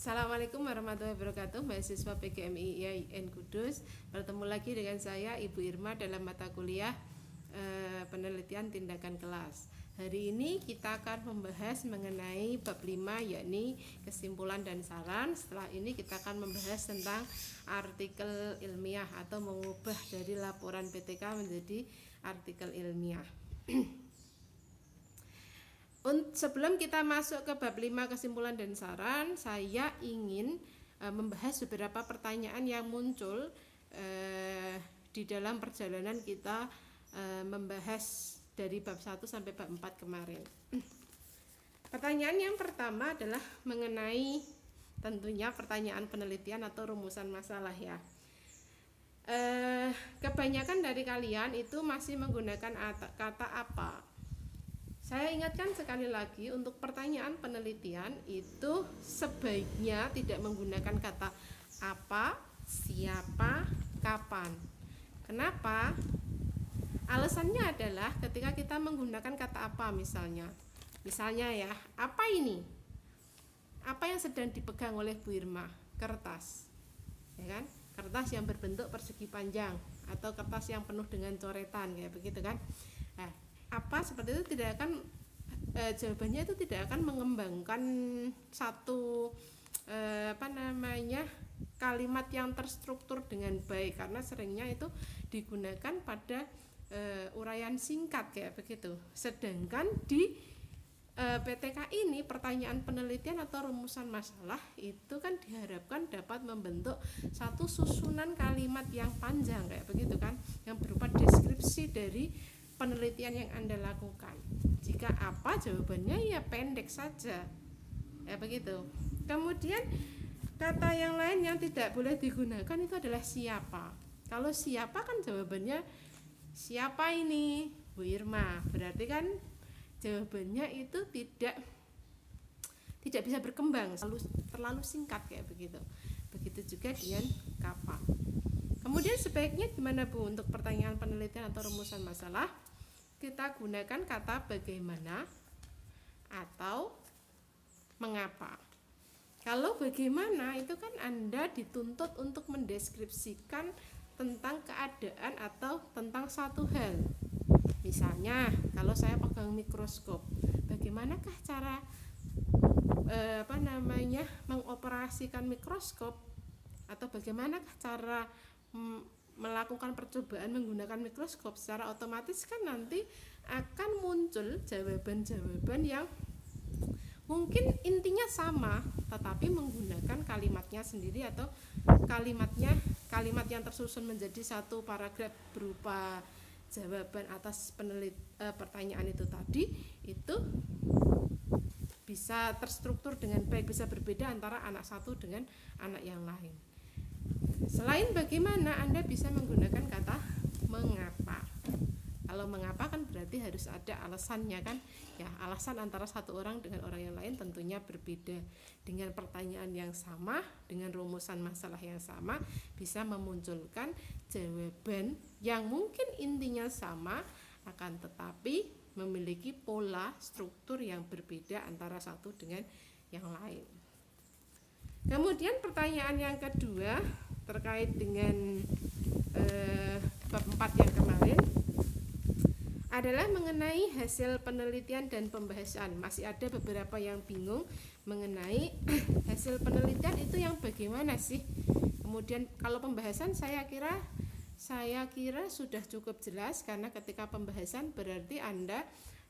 Assalamualaikum warahmatullahi wabarakatuh, mahasiswa PGMI IAIN Kudus. Bertemu lagi dengan saya Ibu Irma dalam mata kuliah penelitian tindakan kelas. Hari ini kita akan membahas mengenai bab 5, yakni kesimpulan dan saran. Setelah ini kita akan membahas tentang artikel ilmiah atau mengubah dari laporan PTK menjadi artikel ilmiah. Sebelum kita masuk ke bab 5 kesimpulan dan saran, saya ingin membahas beberapa pertanyaan yang muncul di dalam perjalanan kita membahas dari bab 1 sampai bab 4 kemarin. Pertanyaan yang pertama adalah mengenai tentunya pertanyaan penelitian atau rumusan masalah ya. Kebanyakan dari kalian itu masih menggunakan kata apa. Saya ingatkan sekali lagi, untuk pertanyaan penelitian itu sebaiknya tidak menggunakan kata apa, siapa, kapan. Kenapa? Alasannya adalah ketika kita menggunakan kata apa misalnya ya, apa ini? Apa yang sedang dipegang oleh Bu Irma? Kertas, ya kan? Kertas yang berbentuk persegi panjang atau kertas yang penuh dengan coretan, kayak begitu kan? Nah, apa seperti itu tidak akan jawabannya itu tidak akan mengembangkan satu kalimat yang terstruktur dengan baik, karena seringnya itu digunakan pada uraian singkat kayak begitu. Sedangkan di PTK ini, pertanyaan penelitian atau rumusan masalah itu kan diharapkan dapat membentuk satu susunan kalimat yang panjang kayak begitu kan, yang berupa deskripsi dari penelitian yang Anda lakukan. Jika apa, jawabannya ya pendek saja, ya begitu. Kemudian kata yang lain yang tidak boleh digunakan itu adalah siapa. Kalau siapa kan jawabannya siapa ini, Bu Irma, berarti kan jawabannya itu tidak bisa berkembang, terlalu singkat kayak begitu. Begitu juga dengan kapan. Kemudian sebaiknya gimana Bu untuk pertanyaan penelitian atau rumusan masalah? Kita gunakan kata bagaimana atau mengapa. Kalau bagaimana itu kan Anda dituntut untuk mendeskripsikan tentang keadaan atau tentang satu hal. Misalnya kalau saya pegang mikroskop, bagaimanakah cara mengoperasikan mikroskop, atau bagaimanakah cara melakukan percobaan menggunakan mikroskop? Secara otomatis kan nanti akan muncul jawaban-jawaban yang mungkin intinya sama tetapi menggunakan kalimatnya sendiri, atau kalimat yang tersusun menjadi satu paragraf berupa jawaban atas pertanyaan itu tadi, itu bisa terstruktur dengan baik, bisa berbeda antara anak satu dengan anak yang lain. Selain bagaimana, Anda bisa menggunakan kata mengapa. Kalau mengapa kan berarti harus ada alasannya kan? Ya, alasan antara satu orang dengan orang yang lain tentunya berbeda. Dengan pertanyaan yang sama, dengan rumusan masalah yang sama, bisa memunculkan jawaban yang mungkin intinya sama, akan tetapi memiliki pola struktur yang berbeda antara satu dengan yang lain. Kemudian pertanyaan yang kedua terkait dengan bab 4 yang kemarin adalah mengenai hasil penelitian dan pembahasan. Masih ada beberapa yang bingung mengenai hasil penelitian itu yang bagaimana sih. Kemudian kalau pembahasan saya kira sudah cukup jelas, karena ketika pembahasan berarti Anda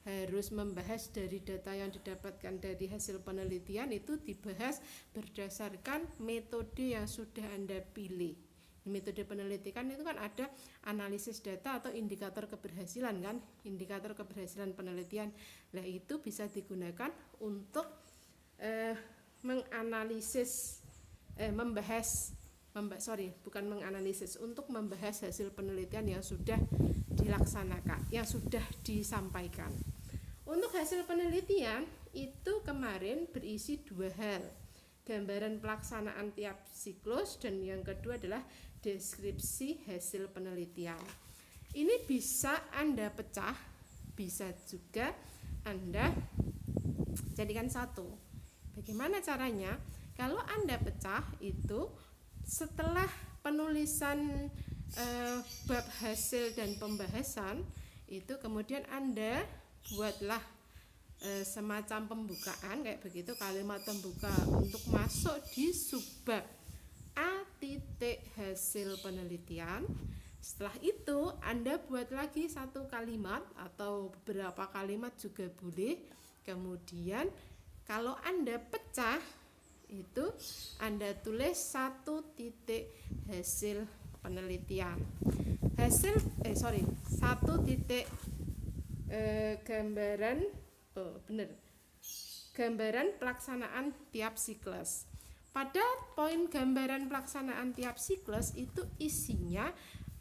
harus membahas dari data yang didapatkan dari hasil penelitian, itu dibahas berdasarkan metode yang sudah Anda pilih. Metode penelitian itu kan ada analisis data atau indikator keberhasilan kan, indikator keberhasilan penelitian. Nah, itu bisa digunakan untuk untuk membahas hasil penelitian yang sudah dilaksanakan, yang sudah disampaikan. Untuk hasil penelitian itu kemarin berisi dua hal, gambaran pelaksanaan tiap siklus, dan yang kedua adalah deskripsi hasil penelitian. Ini bisa Anda pecah, bisa juga Anda jadikan satu. Bagaimana caranya? Kalau Anda pecah itu setelah penulisan bab hasil dan pembahasan itu, kemudian Anda buatlah semacam pembukaan kayak begitu, kalimat pembuka untuk masuk di subbab A titik hasil penelitian. Setelah itu Anda buat lagi satu kalimat atau beberapa kalimat juga boleh. Kemudian kalau Anda pecah itu Anda tulis satu titik hasil penelitian, satu titik gambaran pelaksanaan tiap siklus. Pada poin gambaran pelaksanaan tiap siklus itu isinya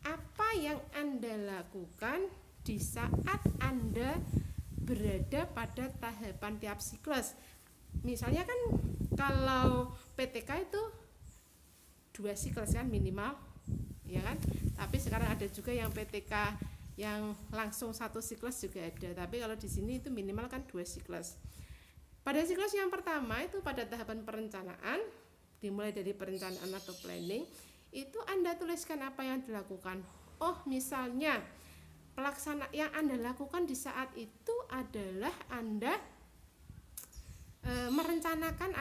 apa yang Anda lakukan di saat Anda berada pada tahapan tiap siklus. Misalnya kan kalau PTK itu 2 siklus kan minimal, ya kan? Tapi sekarang ada juga yang PTK yang langsung 1 siklus juga ada. Tapi kalau di sini itu minimal kan 2 siklus. Pada siklus yang pertama itu pada tahapan perencanaan, dimulai dari perencanaan atau planning, itu Anda tuliskan apa yang dilakukan. Oh, misalnya yang Anda lakukan di saat itu adalah Anda merencanakan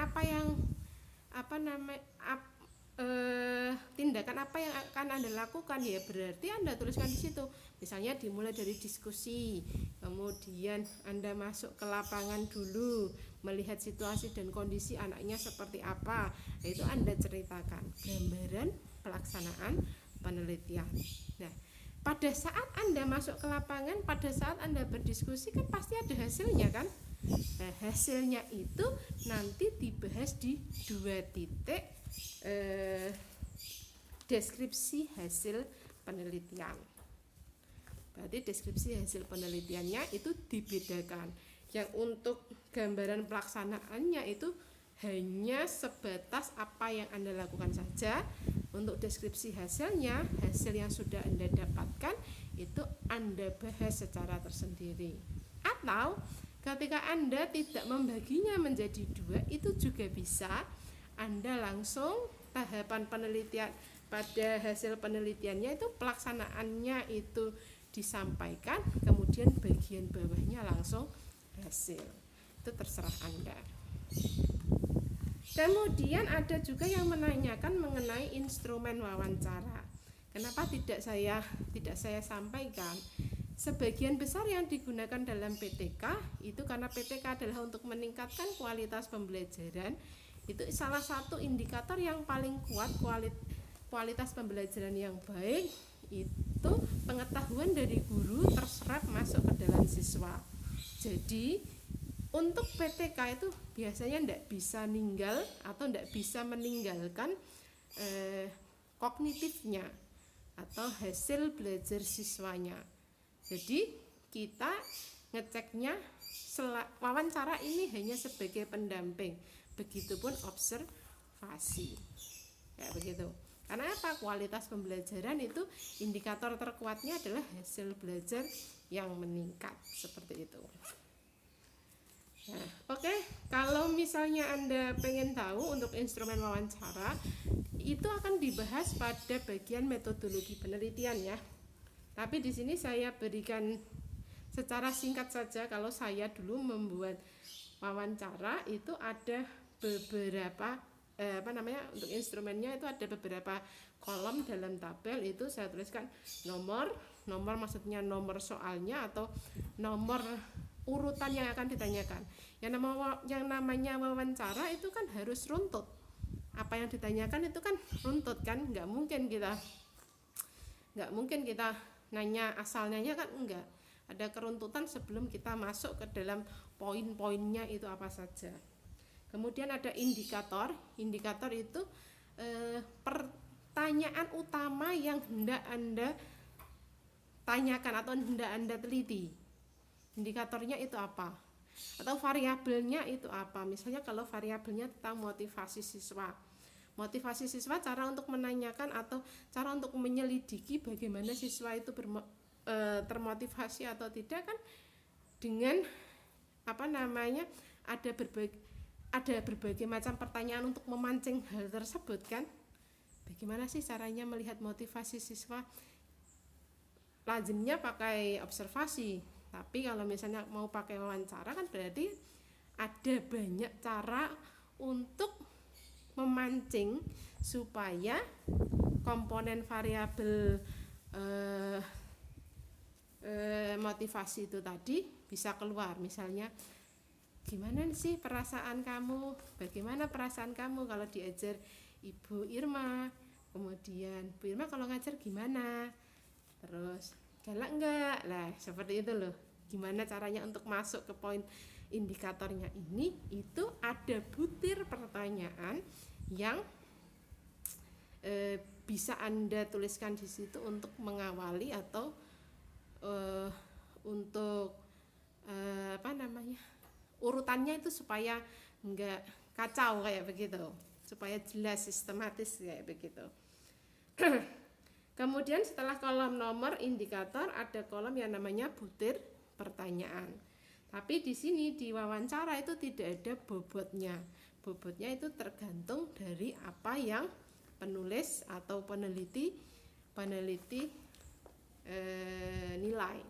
tindakan apa yang akan Anda lakukan, ya berarti Anda tuliskan di situ. Misalnya dimulai dari diskusi, kemudian Anda masuk ke lapangan dulu, melihat situasi dan kondisi anaknya seperti apa, itu Anda ceritakan gambaran pelaksanaan penelitian. Nah, pada saat Anda masuk ke lapangan, pada saat Anda berdiskusi kan pasti ada hasilnya kan. Nah, hasilnya itu nanti dibahas di 2 titik deskripsi hasil penelitian. Berarti deskripsi hasil penelitiannya itu dibedakan. Yang untuk gambaran pelaksanaannya itu hanya sebatas apa yang Anda lakukan saja. Untuk deskripsi hasilnya, hasil yang sudah Anda dapatkan itu Anda bahas secara tersendiri. Atau ketika Anda tidak membaginya menjadi 2, itu juga bisa. Anda langsung tahapan penelitian, pada hasil penelitiannya itu pelaksanaannya itu disampaikan, kemudian bagian bawahnya langsung hasil. Itu terserah Anda. Kemudian ada juga yang menanyakan mengenai instrumen wawancara. Kenapa tidak saya sampaikan? Sebagian besar yang digunakan dalam PTK itu karena PTK adalah untuk meningkatkan kualitas pembelajaran. Itu salah satu indikator yang paling kuat kualitas pembelajaran yang baik itu pengetahuan dari guru terserap masuk ke dalam siswa. Jadi untuk PTK itu biasanya tidak bisa ninggal atau tidak bisa meninggalkan kognitifnya atau hasil belajar siswanya. Jadi kita ngeceknya wawancara ini hanya sebagai pendamping, begitupun observasi kayak begitu. Karena apa? Kualitas pembelajaran itu indikator terkuatnya adalah hasil belajar yang meningkat, seperti itu. Nah, oke. Kalau misalnya Anda pengen tahu untuk instrumen wawancara, itu akan dibahas pada bagian metodologi penelitian ya. Tapi di sini saya berikan secara singkat saja. Kalau saya dulu membuat wawancara itu ada beberapa untuk instrumennya itu ada beberapa kolom dalam tabel. Itu saya tuliskan nomor maksudnya nomor soalnya atau nomor urutan yang akan ditanyakan. Yang namanya wawancara itu kan harus runtut. Apa yang ditanyakan itu kan runtut kan, nggak mungkin kita nanya asal nanya kan, enggak. Ada keruntutan sebelum kita masuk ke dalam poin-poinnya itu apa saja. Kemudian ada indikator itu pertanyaan utama yang hendak Anda tanyakan atau hendak Anda teliti. Indikatornya itu apa? Atau variabelnya itu apa? Misalnya kalau variabelnya tentang motivasi siswa. Motivasi siswa, cara untuk menanyakan atau cara untuk menyelidiki bagaimana siswa itu termotivasi atau tidak kan dengan ada berbagai macam pertanyaan untuk memancing hal tersebut kan. Bagaimana sih caranya melihat motivasi siswa? Lazimnya pakai observasi, tapi kalau misalnya mau pakai wawancara kan berarti ada banyak cara untuk memancing supaya komponen variabel motivasi itu tadi bisa keluar. Misalnya, gimana sih perasaan kamu, bagaimana perasaan kamu kalau diajar Ibu Irma, kemudian Bu Irma kalau ngajar gimana, terus galak enggak, lah seperti itu loh. Gimana caranya untuk masuk ke poin indikatornya ini, itu ada butir pertanyaan yang bisa Anda tuliskan di situ untuk mengawali atau untuk urutannya itu supaya enggak kacau kayak begitu, supaya jelas sistematis kayak begitu. Kemudian setelah kolom nomor indikator ada kolom yang namanya butir pertanyaan. Tapi di sini di wawancara itu tidak ada bobotnya. Bobotnya itu tergantung dari apa yang penulis atau peneliti nilai.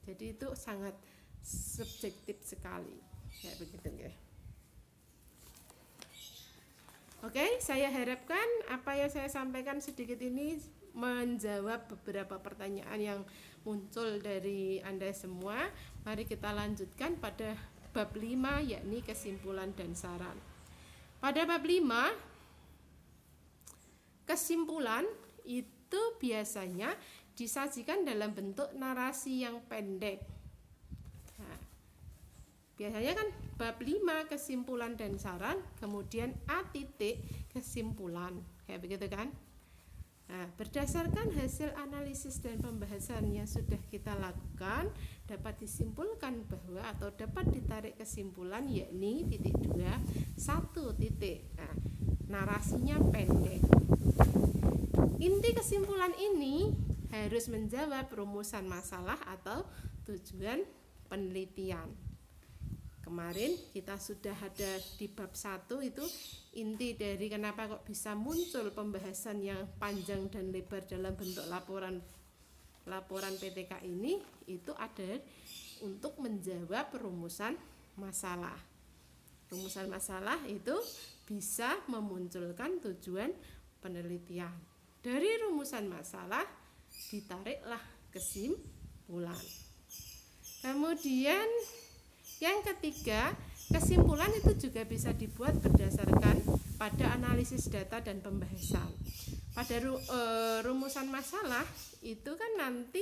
Jadi itu sangat subjektif sekali. Kayak begitu ya. Oke, saya harapkan apa yang saya sampaikan sedikit ini menjawab beberapa pertanyaan yang muncul dari Anda semua. Mari kita lanjutkan pada bab 5, yakni kesimpulan dan saran. Pada bab 5, kesimpulan itu biasanya disajikan dalam bentuk narasi yang pendek. Nah, biasanya kan bab 5 kesimpulan dan saran, kemudian A titik kesimpulan, kayak begitu kan. Nah, berdasarkan hasil analisis dan pembahasan yang sudah kita lakukan, dapat disimpulkan bahwa atau dapat ditarik kesimpulan yakni titik 2, 1 titik. Nah, narasinya pendek. Inti kesimpulan ini harus menjawab rumusan masalah atau tujuan penelitian. Kemarin kita sudah ada di bab 1 itu inti dari kenapa kok bisa muncul pembahasan yang panjang dan lebar dalam bentuk laporan PTK ini, itu ada untuk menjawab rumusan masalah. Rumusan masalah itu bisa memunculkan tujuan penelitian. Dari rumusan masalah ditariklah kesimpulan. Kemudian yang ketiga, kesimpulan itu juga bisa dibuat berdasarkan pada analisis data dan pembahasan. Pada rumusan masalah itu kan nanti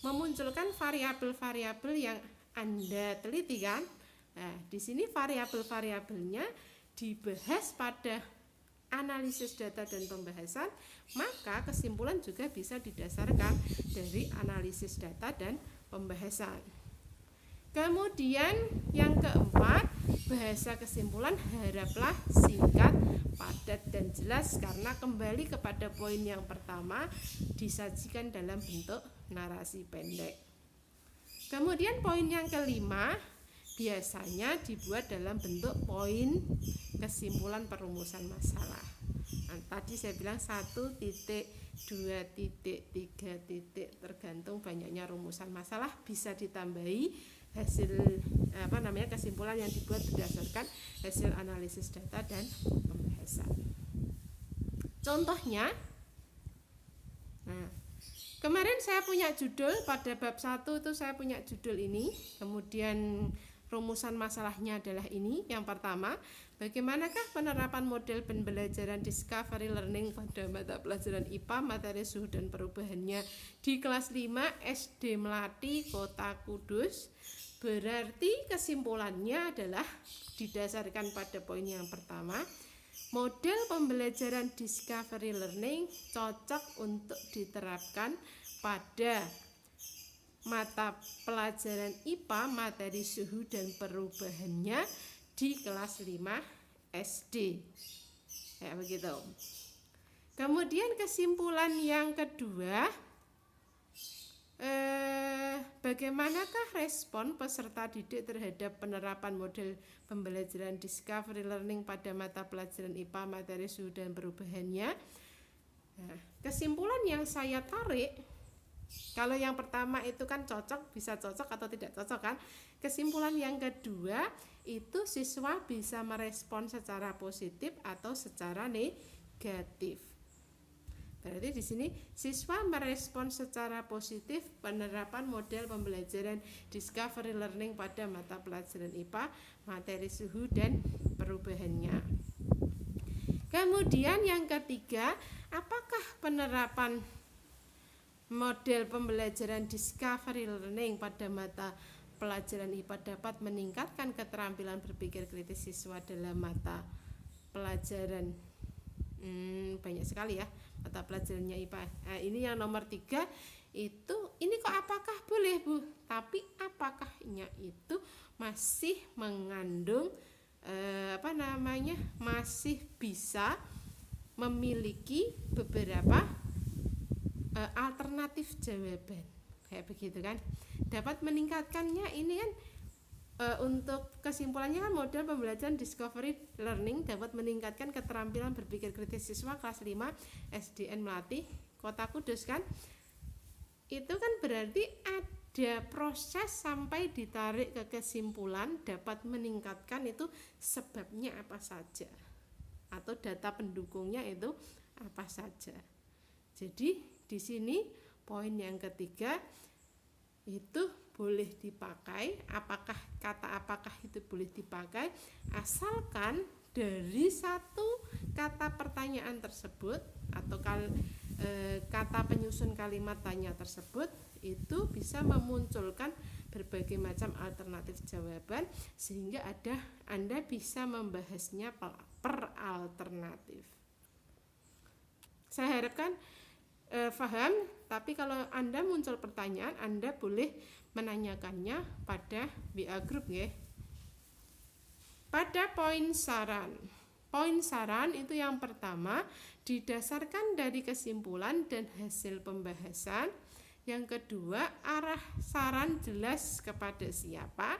memunculkan variabel-variabel yang Anda teliti kan. Nah, di sini variabel-variabelnya dibahas pada analisis data dan pembahasan, maka kesimpulan juga bisa didasarkan dari analisis data dan pembahasan. Kemudian yang keempat, bahasa kesimpulan haraplah singkat, padat dan jelas, karena kembali kepada poin yang pertama, disajikan dalam bentuk narasi pendek. Kemudian poin yang kelima biasanya dibuat dalam bentuk poin kesimpulan perumusan masalah. Nah, tadi saya bilang 1 titik, 2 titik, 3 titik, tergantung banyaknya rumusan masalah, bisa ditambahi hasil kesimpulan yang dibuat berdasarkan hasil analisis data dan pembahasan. Contohnya, nah, kemarin saya punya judul pada bab 1 itu saya punya judul ini, kemudian rumusan masalahnya adalah ini. Yang pertama, bagaimanakah penerapan model pembelajaran discovery learning pada mata pelajaran IPA materi suhu dan perubahannya di kelas 5 SD Melati Kota Kudus. Berarti kesimpulannya adalah didasarkan pada poin yang pertama, model pembelajaran discovery learning cocok untuk diterapkan pada mata pelajaran IPA materi suhu dan perubahannya di kelas 5 SD. Ya begitu. Kemudian kesimpulan yang kedua, bagaimanakah respon peserta didik terhadap penerapan model pembelajaran discovery learning pada mata pelajaran IPA, materi suhu dan perubahannya? Nah, kesimpulan yang saya tarik, kalau yang pertama itu kan cocok, bisa cocok atau tidak cocok kan. Kesimpulan yang kedua itu siswa bisa merespon secara positif atau secara negatif. Berarti di sini siswa merespon secara positif penerapan model pembelajaran discovery learning pada mata pelajaran IPA, materi suhu dan perubahannya. Kemudian yang ketiga, apakah penerapan model pembelajaran discovery learning pada mata pelajaran IPA dapat meningkatkan keterampilan berpikir kritis siswa dalam mata pelajaran banyak sekali ya mata pelajarannya IPA. Nah, ini yang nomor 3 itu, ini kok apakah boleh Bu, tapi apakahnya itu masih mengandung masih bisa memiliki beberapa alternatif jawaban kayak begitu kan. Dapat meningkatkannya ini kan untuk kesimpulannya kan model pembelajaran discovery learning dapat meningkatkan keterampilan berpikir kritis siswa kelas 5 SDN Melati Kota Kudus kan. Itu kan berarti ada proses sampai ditarik ke kesimpulan dapat meningkatkan, itu sebabnya apa saja atau data pendukungnya itu apa saja. Jadi di sini poin yang ketiga itu boleh dipakai, apakah itu boleh dipakai asalkan dari satu kata pertanyaan tersebut atau kata penyusun kalimat tanya tersebut itu bisa memunculkan berbagai macam alternatif jawaban sehingga Anda bisa membahasnya per alternatif. Saya harapkan paham, tapi kalau Anda muncul pertanyaan, Anda boleh menanyakannya pada WA group ya. Pada poin saran. Poin saran itu yang pertama didasarkan dari kesimpulan dan hasil pembahasan. Yang kedua, arah saran jelas kepada siapa.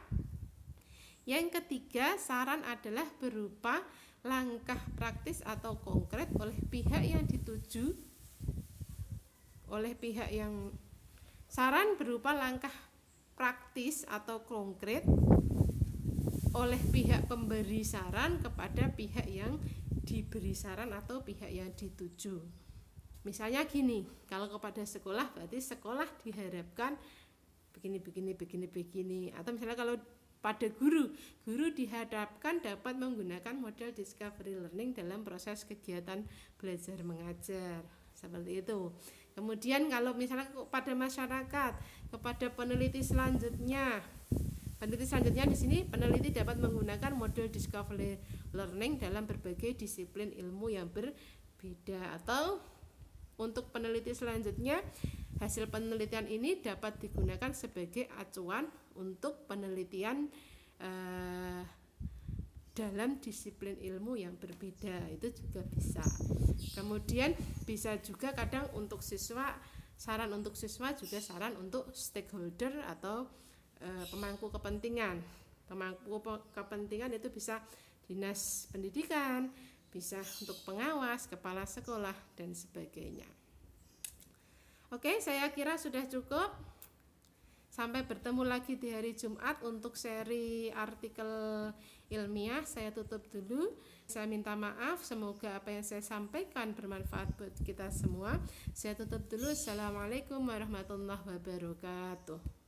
Yang ketiga, saran adalah berupa langkah praktis atau konkret oleh pihak yang dituju. Saran berupa langkah praktis atau konkret oleh pihak pemberi saran kepada pihak yang diberi saran atau pihak yang dituju. Misalnya gini, kalau kepada sekolah berarti sekolah diharapkan begini, atau misalnya kalau pada guru dihadapkan dapat menggunakan model discovery learning dalam proses kegiatan belajar mengajar, seperti itu. Kemudian kalau misalnya kepada masyarakat, kepada peneliti selanjutnya di sini peneliti dapat menggunakan model discovery learning dalam berbagai disiplin ilmu yang berbeda. Atau untuk peneliti selanjutnya, hasil penelitian ini dapat digunakan sebagai acuan untuk penelitian dalam disiplin ilmu yang berbeda, itu juga bisa. Kemudian bisa juga kadang untuk siswa, saran untuk siswa juga saran untuk stakeholder atau pemangku kepentingan. Pemangku kepentingan itu bisa dinas pendidikan, bisa untuk pengawas, kepala sekolah dan sebagainya. Oke, saya kira sudah cukup. Sampai bertemu lagi di hari Jumat untuk seri artikel ilmiah. Saya tutup dulu. Saya minta maaf, semoga apa yang saya sampaikan bermanfaat buat kita semua. Saya tutup dulu. Assalamualaikum warahmatullahi wabarakatuh.